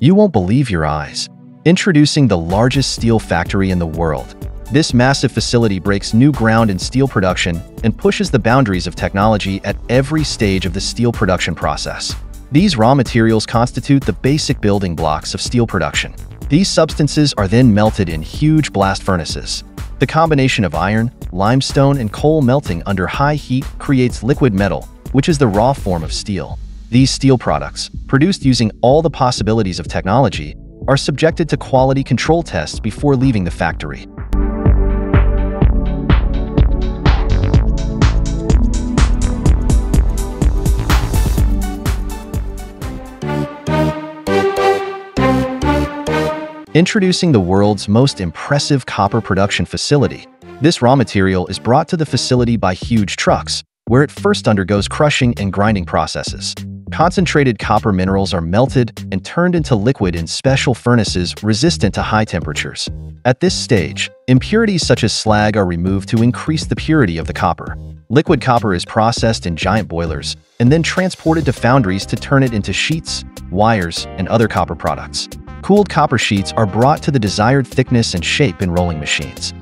You won't believe your eyes. Introducing the largest steel factory in the world. This massive facility breaks new ground in steel production and pushes the boundaries of technology at every stage of the steel production process. These raw materials constitute the basic building blocks of steel production. These substances are then melted in huge blast furnaces. The combination of iron, limestone, and coal melting under high heat creates liquid metal, which is the raw form of steel. These steel products, produced using all the possibilities of technology, are subjected to quality control tests before leaving the factory. Introducing the world's most impressive copper production facility. This raw material is brought to the facility by huge trucks, where it first undergoes crushing and grinding processes. Concentrated copper minerals are melted and turned into liquid in special furnaces resistant to high temperatures. At this stage, impurities such as slag are removed to increase the purity of the copper. Liquid copper is processed in giant boilers and then transported to foundries to turn it into sheets, wires, and other copper products. Cooled copper sheets are brought to the desired thickness and shape in rolling machines.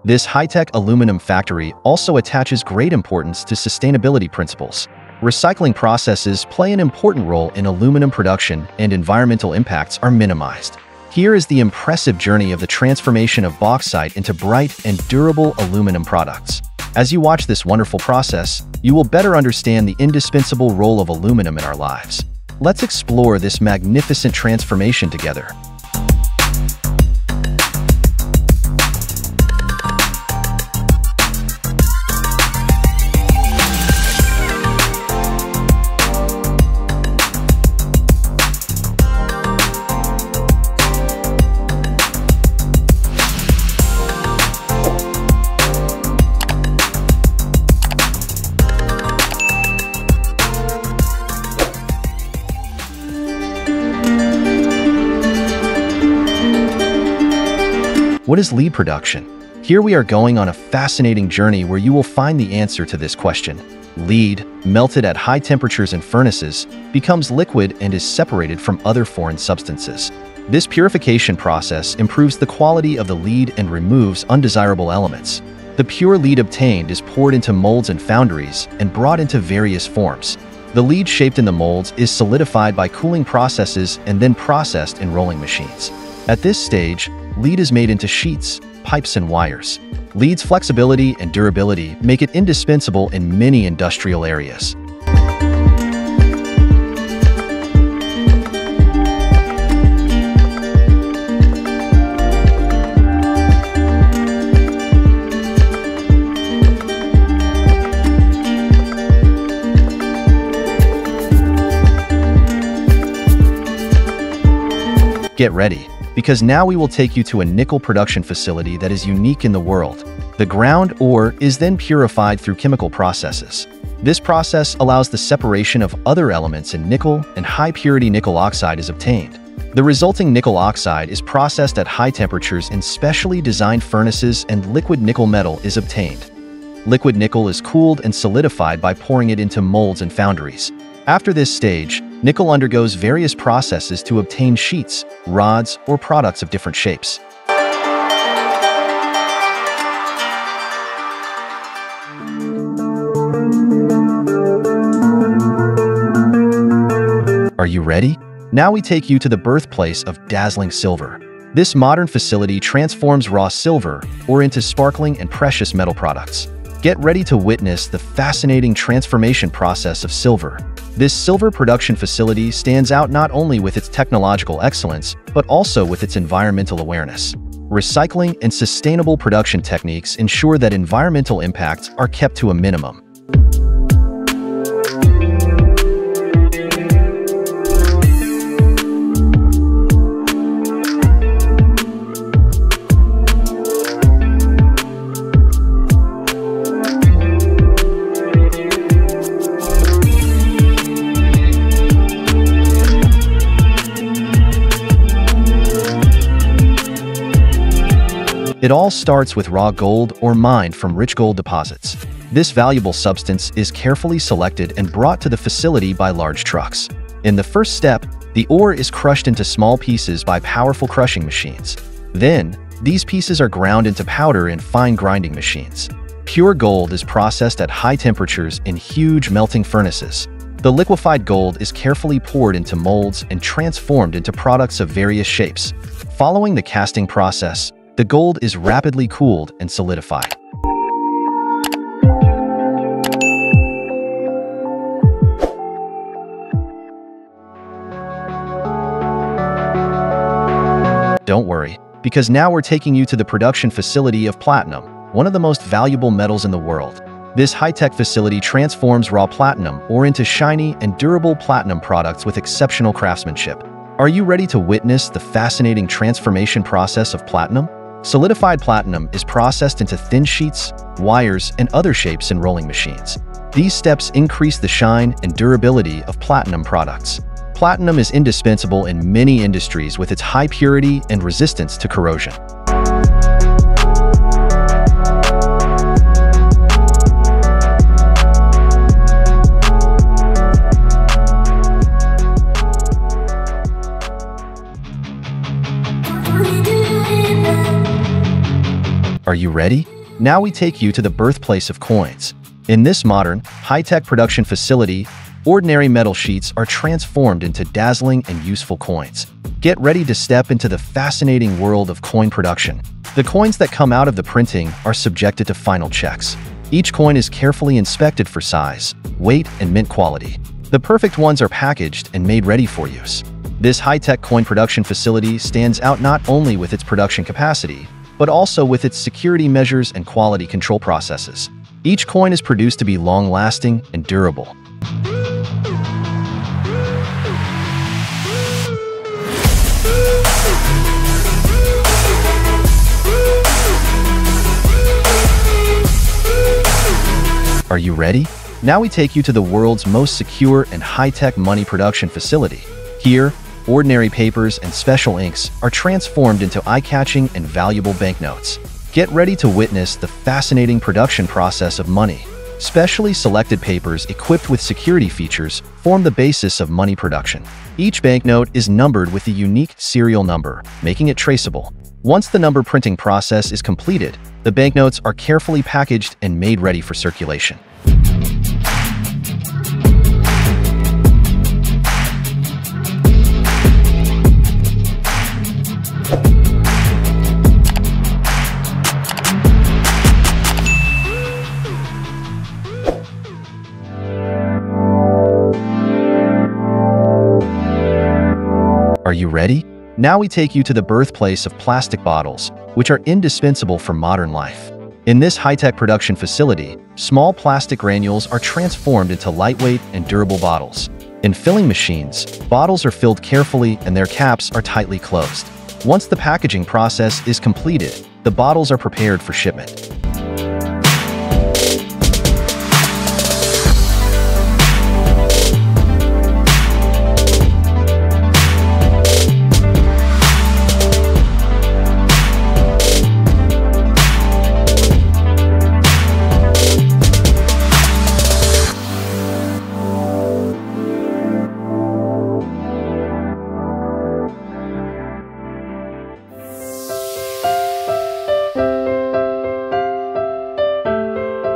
This high-tech aluminum factory also attaches great importance to sustainability principles. Recycling processes play an important role in aluminum production, and environmental impacts are minimized. Here is the impressive journey of the transformation of bauxite into bright and durable aluminum products. As you watch this wonderful process, you will better understand the indispensable role of aluminum in our lives. Let's explore this magnificent transformation together. What is lead production? Here we are going on a fascinating journey where you will find the answer to this question. Lead, melted at high temperatures in furnaces, becomes liquid and is separated from other foreign substances. This purification process improves the quality of the lead and removes undesirable elements. The pure lead obtained is poured into molds and foundries and brought into various forms. The lead shaped in the molds is solidified by cooling processes and then processed in rolling machines. At this stage, lead is made into sheets, pipes, and wires. Lead's flexibility and durability make it indispensable in many industrial areas. Get ready, because now we will take you to a nickel production facility that is unique in the world. The ground ore is then purified through chemical processes. This process allows the separation of other elements in nickel, and high-purity nickel oxide is obtained. The resulting nickel oxide is processed at high temperatures in specially designed furnaces, and liquid nickel metal is obtained. Liquid nickel is cooled and solidified by pouring it into molds and foundries. After this stage, nickel undergoes various processes to obtain sheets, rods, or products of different shapes. Are you ready? Now we take you to the birthplace of dazzling silver. This modern facility transforms raw silver ore into sparkling and precious metal products. Get ready to witness the fascinating transformation process of silver. This silver production facility stands out not only with its technological excellence, but also with its environmental awareness. Recycling and sustainable production techniques ensure that environmental impacts are kept to a minimum. It all starts with raw gold or mined from rich gold deposits. This valuable substance is carefully selected and brought to the facility by large trucks. In the first step, the ore is crushed into small pieces by powerful crushing machines. Then, these pieces are ground into powder in fine grinding machines. Pure gold is processed at high temperatures in huge melting furnaces. The liquefied gold is carefully poured into molds and transformed into products of various shapes. Following the casting process, the gold is rapidly cooled and solidified. Don't worry, because now we're taking you to the production facility of platinum, one of the most valuable metals in the world. This high-tech facility transforms raw platinum ore into shiny and durable platinum products with exceptional craftsmanship. Are you ready to witness the fascinating transformation process of platinum? Solidified platinum is processed into thin sheets, wires, and other shapes in rolling machines. These steps increase the shine and durability of platinum products. Platinum is indispensable in many industries with its high purity and resistance to corrosion. Are you ready? Now we take you to the birthplace of coins. In this modern, high-tech production facility, ordinary metal sheets are transformed into dazzling and useful coins. Get ready to step into the fascinating world of coin production. The coins that come out of the printing are subjected to final checks. Each coin is carefully inspected for size, weight, and mint quality. The perfect ones are packaged and made ready for use. This high-tech coin production facility stands out not only with its production capacity, but also with its security measures and quality control processes. Each coin is produced to be long-lasting and durable. Are you ready? Now we take you to the world's most secure and high-tech money production facility. Here, ordinary papers and special inks are transformed into eye-catching and valuable banknotes. Get ready to witness the fascinating production process of money. Specially selected papers equipped with security features form the basis of money production. Each banknote is numbered with a unique serial number, making it traceable. Once the number printing process is completed, the banknotes are carefully packaged and made ready for circulation. Are you ready? Now we take you to the birthplace of plastic bottles, which are indispensable for modern life. In this high-tech production facility, small plastic granules are transformed into lightweight and durable bottles. In filling machines, bottles are filled carefully and their caps are tightly closed. Once the packaging process is completed, the bottles are prepared for shipment.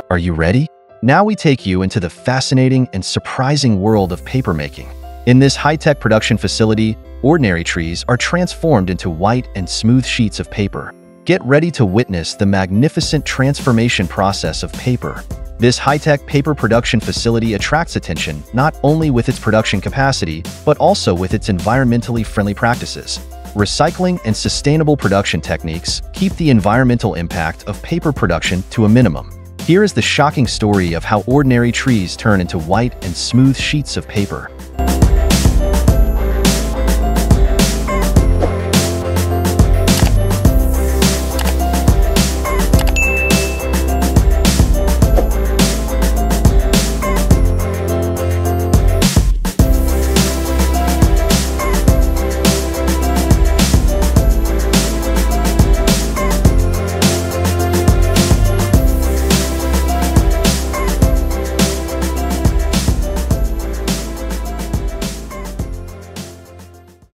Are you ready? Now we take you into the fascinating and surprising world of papermaking. In this high-tech production facility, ordinary trees are transformed into white and smooth sheets of paper. Get ready to witness the magnificent transformation process of paper. This high-tech paper production facility attracts attention not only with its production capacity, but also with its environmentally friendly practices. Recycling and sustainable production techniques keep the environmental impact of paper production to a minimum. Here is the shocking story of how ordinary trees turn into white and smooth sheets of paper.